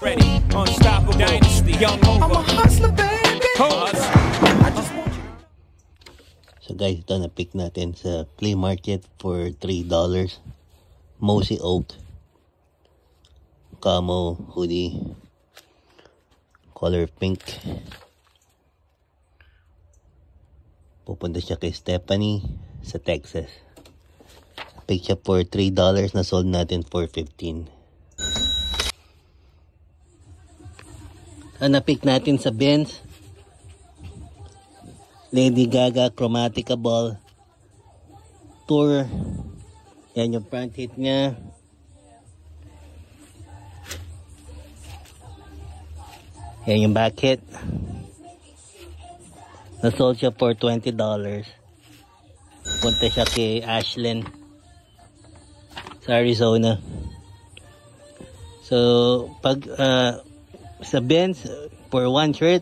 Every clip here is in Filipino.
Ready, unstoppable dynasty, young Hova. I'm a hustler, baby. So guys, ito na-pick natin sa flea market for $3. Mossy Oak camo hoodie, color pink. Pupunta siya kay Stephanie sa Texas. Pick siya for $3, na sold natin for $15. Na-pick natin sa Benz, Lady Gaga Chromatica Ball Tour. Yan yung front hit niya. Yan yung back hit. Na-sold siya for $20. Punta siya kay Ashlyn sa Arizona. So pag sa Benz, for one shirt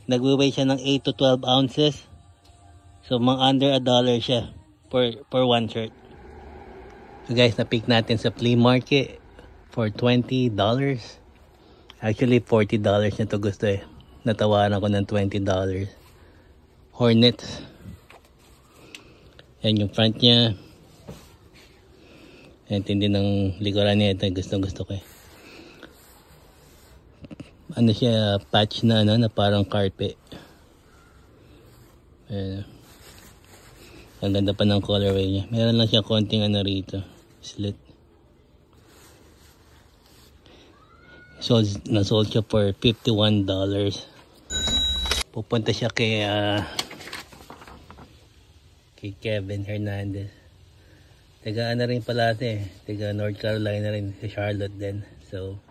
nagwe-weigh siya ng 8 to 12 ounces. So mga under $1 siya for one shirt. So guys, na-pick natin sa flea market for $20. Actually $40 na to gusto eh. Natawaran ako ng $20. Hornets. Yan yung front niya. Yan, tindi ng likuran niya. Ito gusto ko eh. Ano siya, patch na ano, na parang carpet. Ayan. Ang ganda pa ng colorway niya. Meron lang siya konting ano rito, slit. Na-sold siya for $51. Pupunta siya kay Kevin Hernandez. Taga ano rin pala ito eh. Taga North Carolina rin. Sa Charlotte din. So,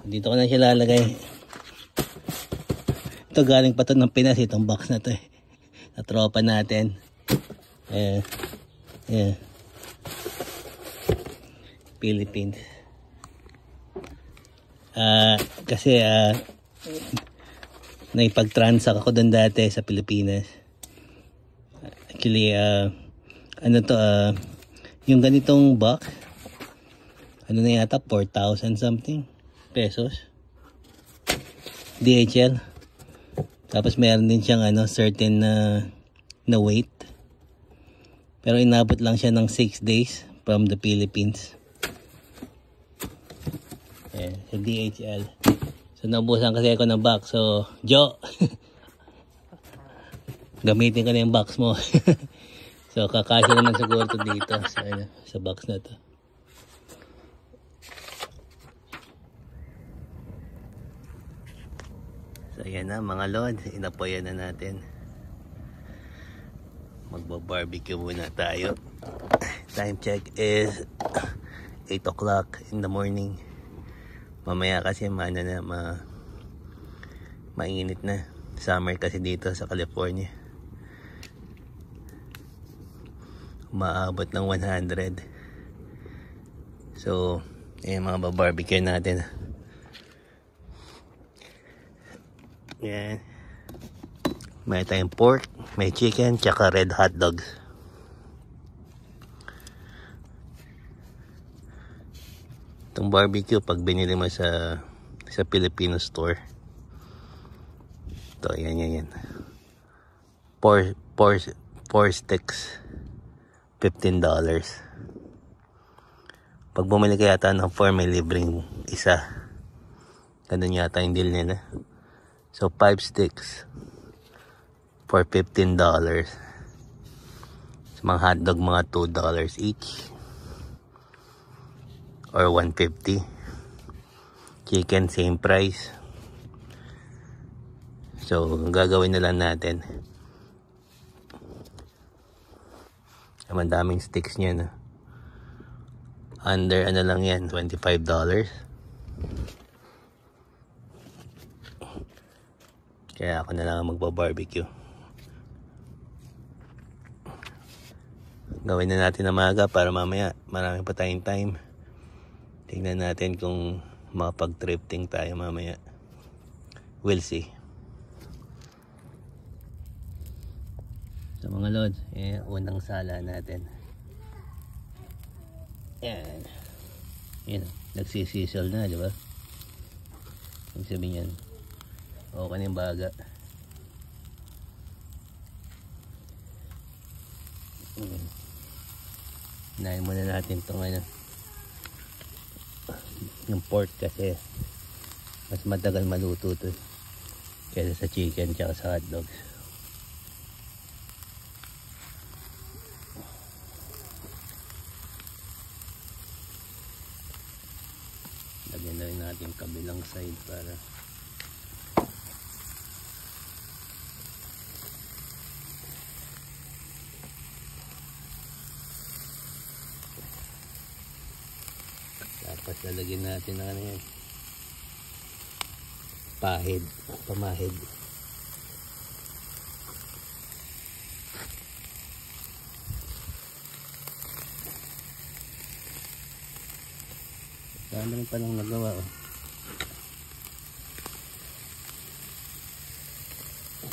dito ko na siya lalagay. Ito galing pa ito ng Pinas. Itong box na ito eh. Na tropa natin. Ayan. Ayan. Philippines. Kasi naipag-transact ako doon dati sa Pilipinas. Actually, ano to, yung ganitong box, ano na yata, 4,000 something pesos. DHL. Tapos meron din siyang ano, certain na weight. Pero inabot lang siya ng 6 days from the Philippines. Ayan, sa DHL. So naubusan kasi ako ng box. So, Joe, gamitin ka na yung box mo. So kakasya naman siguro to dito sa box na to. So ayan na mga lods, inapoyan na natin. Magba-barbecue muna tayo. Time check is 8 o'clock in the morning. Mamaya kasi mainit na. Summer kasi dito sa California. Maabot ng 100. So ayan, mga barbecue natin. Ayan. May tayong pork, may chicken, tsaka red hot dogs. Itong barbecue pag binili mo sa Filipino store, ito, yan. 4 sticks, $15. Pag bumili ka yata ng 4, may libreng isa. Ganun yata yung deal nila. So 5 sticks for $15. So mga hotdog, mga $2 each or $1.50. Chicken same price. So gagawin na lang natin, ang daming sticks niya na under ano lang yan, $25. Kaya ako na lang magba-barbecue. Gawin na natin na maaga para mamaya marami pa tayong time. Tingnan natin kung makapag-thrifting tayo mamaya. We'll see. So mga lods, unang sala natin. Yan. Yan, nagsisisal na, di ba? Ibig sabihin yan, okay na yung baga. Hinahin muna natin itong ano, yung pork kasi mas matagal maluto to kaysa sa chicken tsaka sa hotdogs. Lagyan na rin natin yung kabilang side para tapos lalagyan natin ng ano yan, pamahid. Dami rin palang nagawa oh.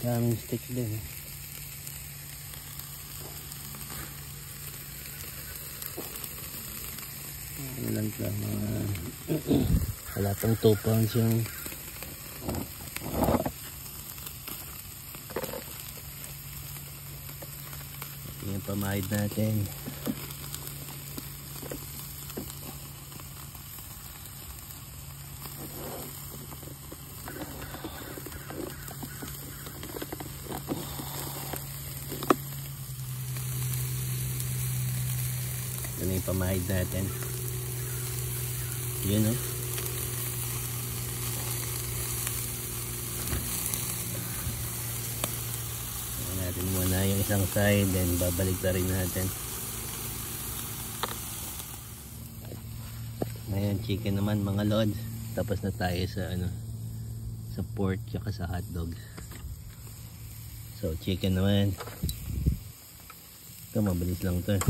Daming stick din eh. Ano lang ito, wala pang 2 pounds yung yung pamahid natin. Yan yung pamahid natin. Yun o. Natin muna yung isang side, then babalik na rin natin. Ngayon chicken naman mga lods. Tapos na tayo sa ano, sa pork tsaka sa hotdog. So chicken naman. Ito mabilis lang to.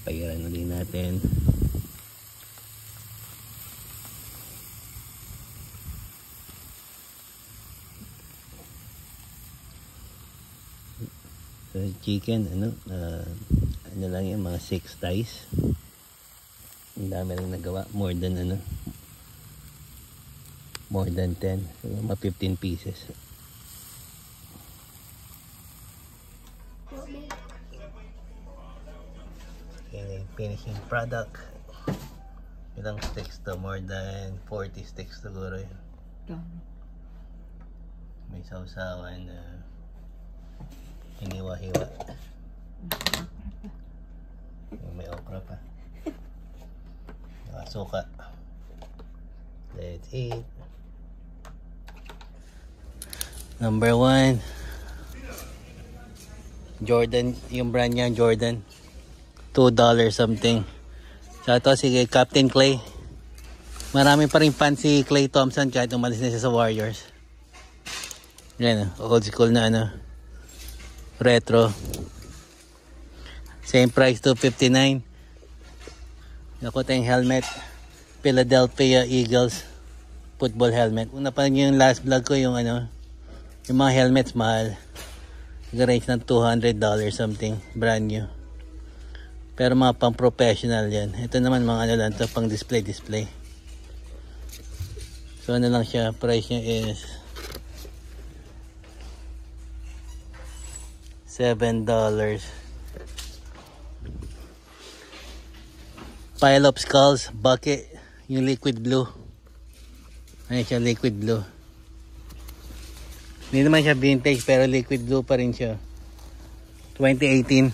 Pagiran ulit natin. So chicken ano lang yan, mga 6 thighs. Ang dami rin nagawa, more than 10, so mga 15 pieces. Okay, finishing product. Ilang sticks to? More than 40 sticks siguro yun. May sausawan na hiniwa-hiwa. May okra pa. Suka. Let's eat. Number 1, Jordan, yung brand niya Jordan, $2 something. So ito si Captain Clay. Marami pa rin fan si Klay Thompson kahit umalis na siya sa Warriors. Yan, old school na ano, retro. Same price, $259. Nakuha tayong helmet, Philadelphia Eagles football helmet. Una pa yung last vlog ko, yung ano, yung mga helmets mahal. Nag-range ng $200 something, brand new. Pero mga pang professional yan. Ito naman mga ano lang to, pang display. So ano lang siya, price niya is $7. Pile of skulls, bucket, yung liquid blue. Ayan siya, liquid blue. Hindi naman siya vintage pero liquid blue pa rin siya. 2018.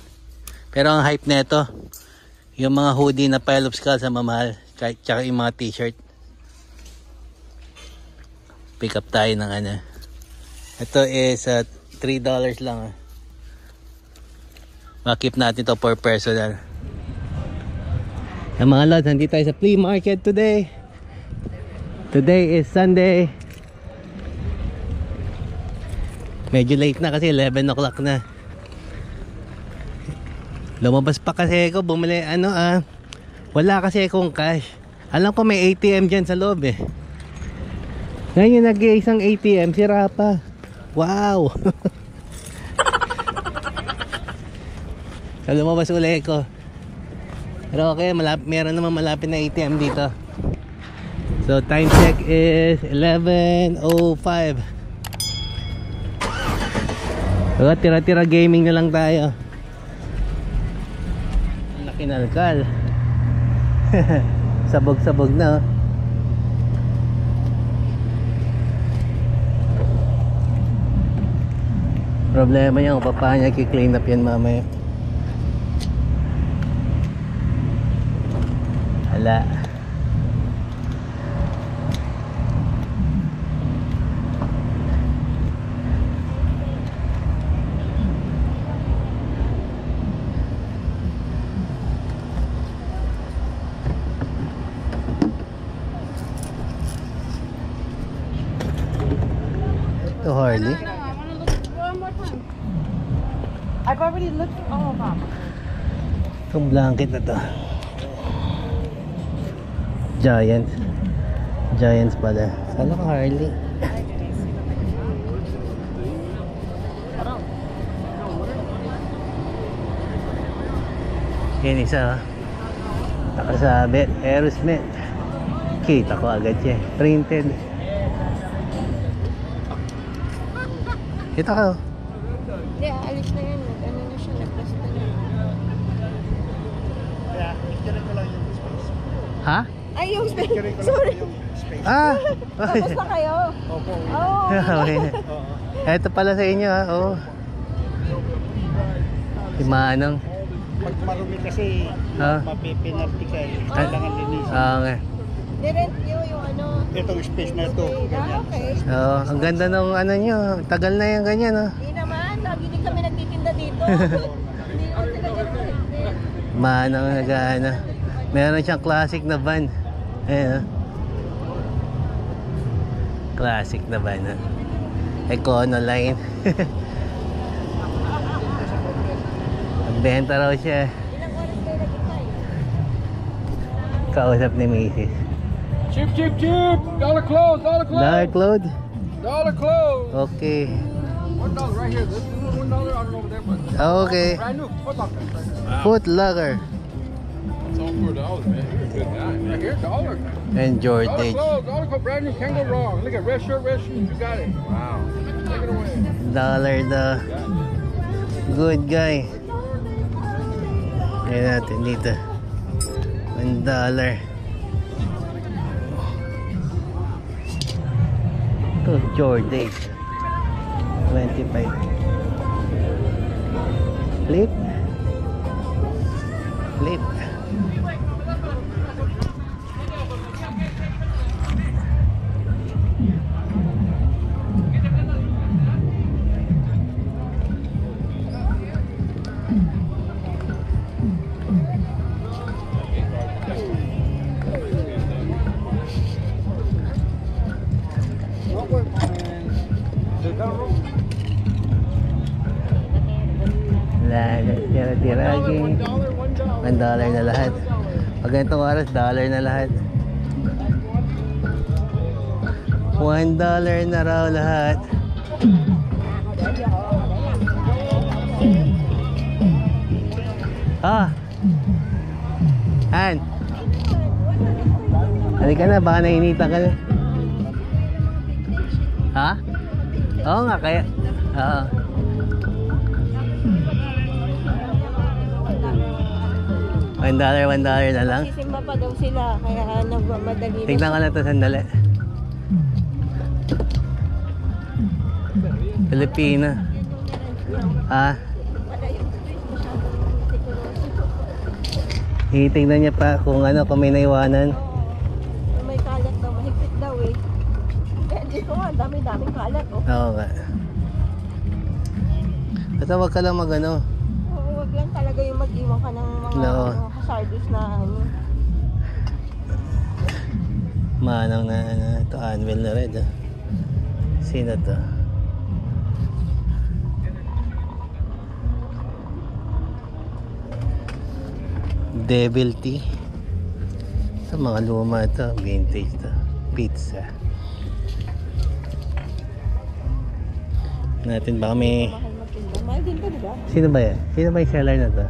Pero ang hype nito, yung mga hoodie na pile of skulls ang mamahal, tsaka yung mga t-shirt. Pick up tayo ng ano. Ito is $3 lang. Makip natin to for personal. Yung mga lods, nandito tayo sa flea market today. Today is Sunday. Medyo late na kasi 11 o'clock na. Lumabas pa kasi ako, bumili ano wala kasi akong cash. Alam ko may ATM dyan sa loob eh. Ngayon yung nag-iisang ATM, sira pa. Wow. So lumabas uli ko. Pero okay, meron naman malapit na ATM dito. So time check is 11:05. So tira-tira gaming na lang tayo. Nakinalkal. Sabog-sabog na. Problema niya kung paano niya i-clean up yan mamaya. Hala. Ito Harley. I've already looked. Oh, Mom. Itong blanket na to. Giants pala. Sana ka Harley. Yan isa. Nakasabit. Aerosmith. Kita ko agad siya. Printed. Kita ka. Hindi, alis na yun. Ano na siya, nag-plus na yun. Ha? Ay, yung space. Sorry. Ah! Tapos na kayo. Opo. Oh. Okay. Ito pala sa inyo ha. Oo. Si Manong. Pag marumi kasi, Ah. mapipinarty ka eh. Kailangan linisin. Okay. Nirent nyo yung ano. Itong space na ito. Ah, okay. Oo, ang ganda ng ano nyo. Tagal na yung ganyan ha. Hindi naman. Lagi din kami nagtitinda dito. Hindi naman sila ganun. Manong nag-ano. Meron siyang classic na van. Ayan ha. Classic na van ha. Econoline. Nagbenta raw siya. Ilang oras kayo nagkitay? Kausap ni Macy's. Cheap, cheap, cheap. Dollar close, dollar close. Dark load? Dollar close. Okay. $1 right here. This is $1. I don't know what that was. Okay. Brand new. Foot Locker. Foot Locker. It's all $4, man. You're a good guy. Right here, dollar. And Dollar Jordan. close, dollar close, brand new. Can't go wrong. Look at red shirt, red shoes. You got it. Wow. Take it away. Dollar the good guy. Ayan natin dito. $1. Ito, Jordan. 25. Flip. Flip. Tira-tiraging $1 na lahat. Pag ganitong oras, dollar na lahat. $1 na raw lahat. Ah! Han! Halika na, baka nainitan ka na. Ha? Oo nga, kaya. Oo. $1 na lang. Sisimba pa daw sila. Kaya nagmamadali na. Tignan ka na ito sandali. Pilipina. Ha? Titignan niya pa kung ano, kung may naiwanan. May kalat daw, mahigpit daw eh. Eh, dito nga, dami-daming kalat oh. Oo nga. Basta wag ka lang mag-ano. Oo, wag lang talaga yung mag-iwan ka ng mga, No. mga hazardous na ano. Manang na ano. Ito, anvil na red. Ah. Sino to? Devil tea. Sa mga luma ito, vintage to. Pizza. Natin baka may... Mahal magtinda. Mahal din ka, diba? Sino ba yan? Sino ba yung seller na to?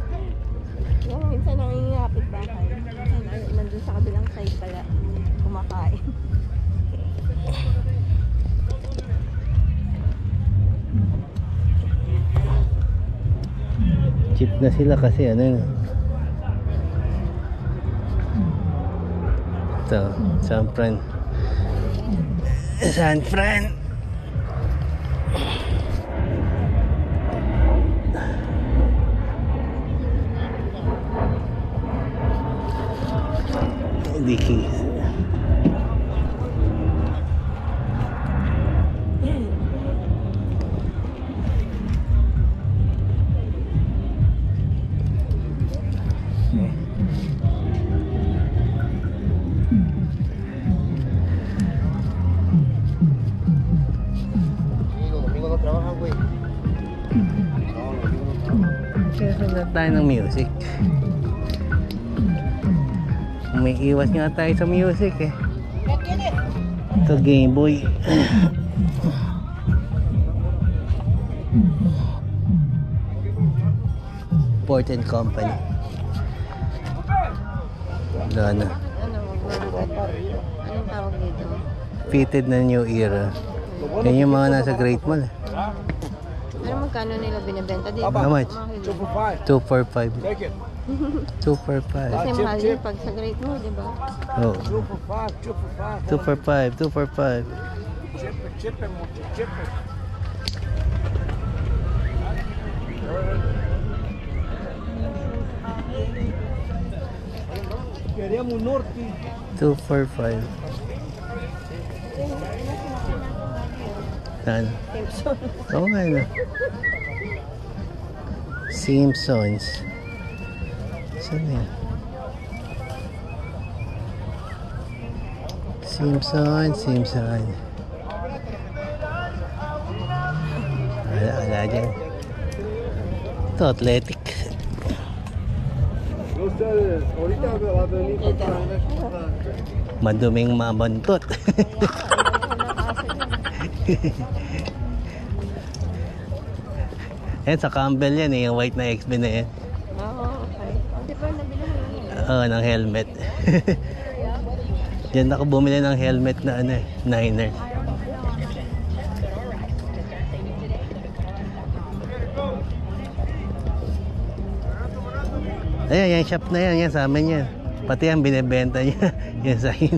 Yung minsan nangingapit bahay. Nandun sa kabilang side pala. Kumakain. Cheap na sila kasi ano yun. Ito, San Fran. San Fran. Dikis. Kaya tayo ng music. May iwas nga tayo sa music eh. Ito Game Boy. Port and Company. Doon na. Anong tawag dito? Fitted na New Era. Yan yung mga nasa Great Mall. Ano magkano nila binibenta dito? How much? 2 for 5. 2 for 5. Take it. 2 for 5. Kasi mahal yun pag sa Great Mall, di ba? Oh. 2 for 5. 2 for 5. 2 for 5. 2 for 5. Chip it, mucho, chip it. Queremos norte. 2 for 5. Ano? Simpson. Oo nga na. Simpsons. Saan yan? Simpson. Wala dyan. Ito, athletic. Ustedes, ahorita va a venir para Maduming mabantot. Yan, sa Campbell yan eh, yung white na XB na yan. Oo, okay. Di ba nabili mo yun? Oo, ng helmet. Diyan ako bumili ng helmet na ano eh, Niner. Ayan, yung shop na yan, yan sa amin yan. Pati yan, binibenta niya. Yan sa akin.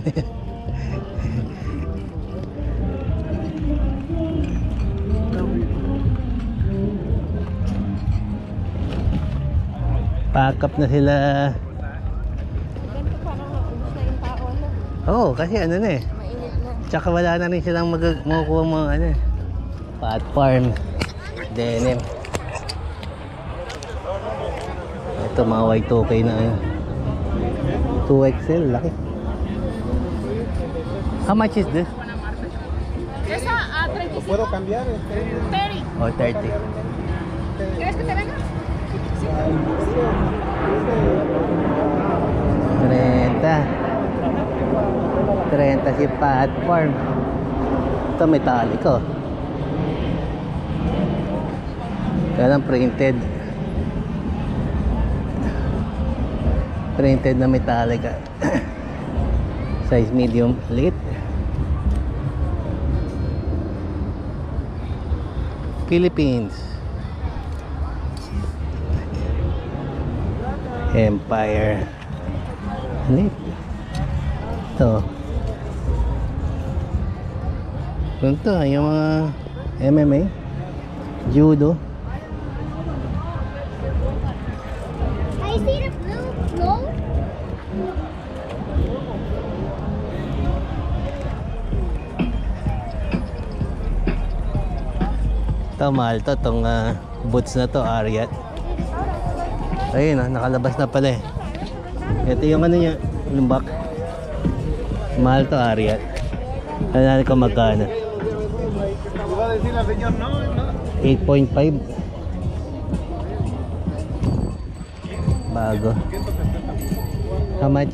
Pack up na sila. Ganito parang naubos na yung tao, no? Oo, kasi ano na eh. Mainit na. Tsaka wala na rin silang makukuha mga ano eh. Pot farm. Denim. Ito mga Y2K na ano. 2XL, laki. How much is this? Esa a 35. ¿Puedo cambiar? 30. Oh, 30. ¿Quieres que te venga? 30 si Pat Farm. Ito metallic oh. Kaya lang printed. Printed na metallic. Size medium, liit. Philippines. Empire. Liit. Ito. Ganito, yung mga MMA, judo. I see the blue glow. Ito, mahal to. Itong boots na to, Ariat. Ayun, nakalabas na pala eh. Ito yung ano niya, lumbak. Mahal to, Ariat. Ano natin kung magkano? Iba a decir al señor, no, no. 8.5. Bago. How much?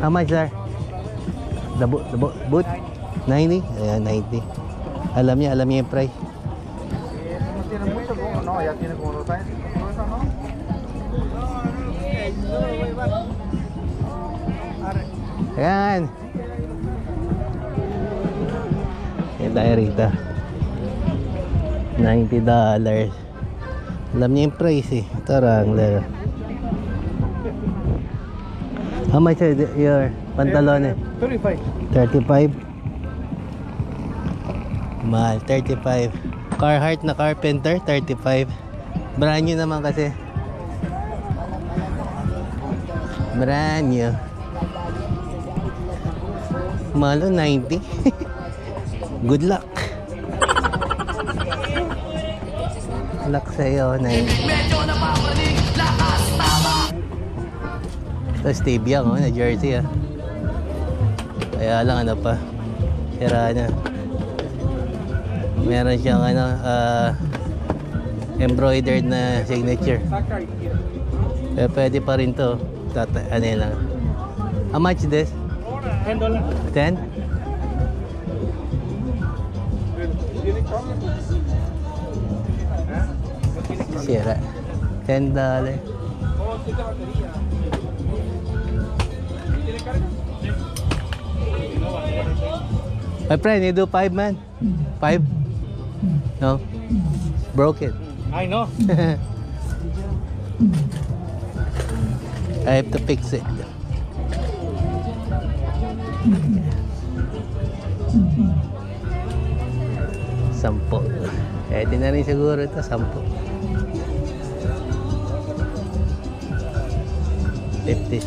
How much, sir? The boot? 90? Ayan, 90. Alam niya yung price. No tiene mucho, como no, ya tiene como 2 años. ¿No? Ayan. Ayan tayo rito. $90. Alam niya yung price eh. Ito Wrangler. How much are your pantalone? 35. 35. Mahal, 35. Carhartt na Carpenter, 35. Brand new naman kasi. Brand new. Mahal, 90. Good luck. Luck sa'yo, 90. Ito Stevia ko, na jersey ah. Kaya lang ano pa, sira na. Meron siyang ano, embroidered na signature. Pero pwede pa rin to. Ano yun lang. How much this? $10. 10? Sira. $10. My friend, you do 5 man? 5? No? Broken. I know. I have to fix it. Sampo. Pwede na rin siguro ito, 10. 56.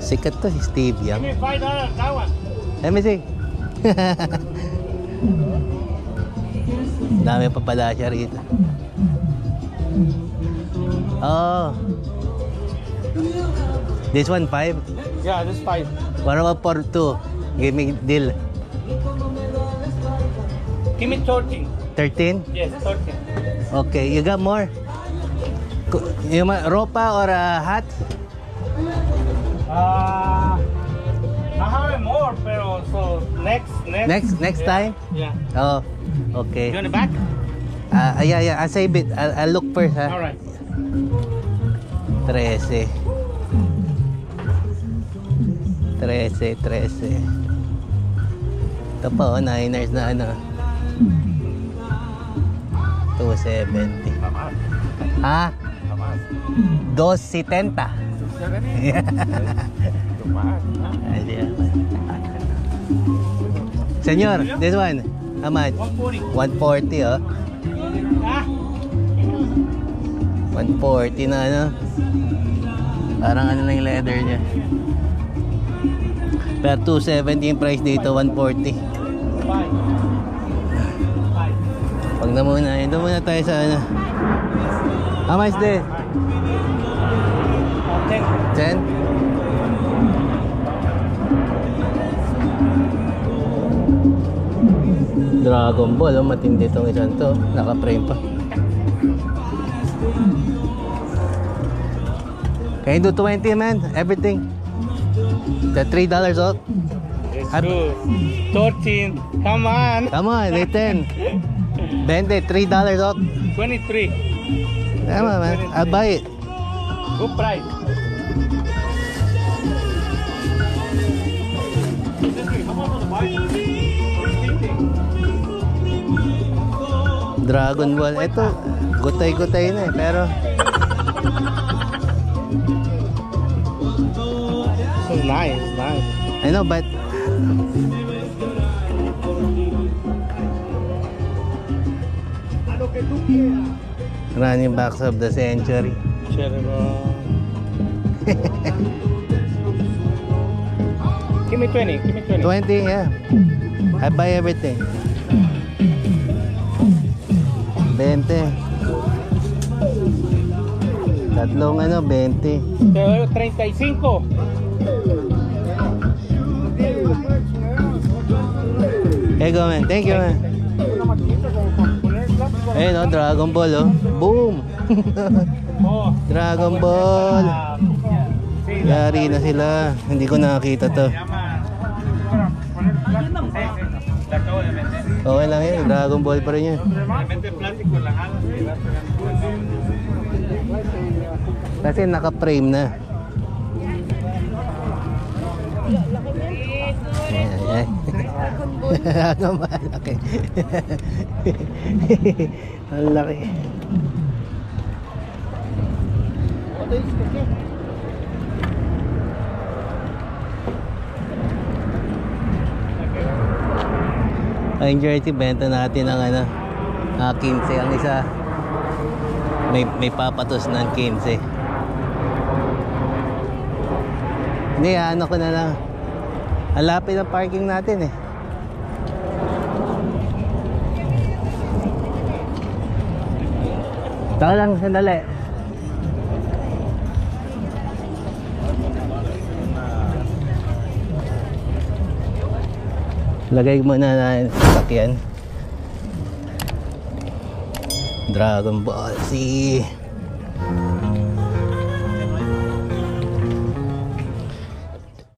Sikat to si Steve Young. Give me $5, that one. Let me see. Dami pa pala siya rito. Oh. This one 5? Yeah, this 5. What about for 2? Give me deal. Give me 13. 13? Yes, 13. Okay, you got more? Yung ropa or hat? I have more, pero so Next time? Yeah. Oh, okay. You want it back? Yeah, I'll save it. I'll look first, ha? All right. 13. 13. Ito pa, oh, Niners na ano. 270. Ha? 270. Senyor, this one, how much? 140, oh. 140 na ano. Parang ano lang yung leather niya. Pero 270 yung price dito, 140. Pag na muna, ito muna tayo sa ano. How much this? 10? Dragon Ball, oh, matindi itong isang to. Naka-frame pa. Can you do 20 man? Everything? The $3 off? It's good. 13. Come on. Come on, 10. 20, $3 off. 23. Come on, man. I'll buy it. Good price. Dragon Ball. Ito, gutay-gutay na eh. Pero So nice. I know, but running backs of the century. Give me 20. 20, yeah. I buy everything. 20. Tatlong ano, 20. Pero 35. Hey, go man. Thank you, man. Ayun, oh, Dragon Ball, oh. Boom! Dragon Ball. Yari na sila. Hindi ko nakakita to. Okay lang yan. Dragon Ball pa rin yan. Kasi naka-frame na. Ayan, ayan. Ang malaki. Ang laki. Ang jersey, benta natin ang 15 ang isa. May papatos ng 15. Hindi, ano ko na lang. Ang lapit ang parking natin eh. Taka lang, sandali. Lagay mo na natin sa sakyan. Dragon Ball Z.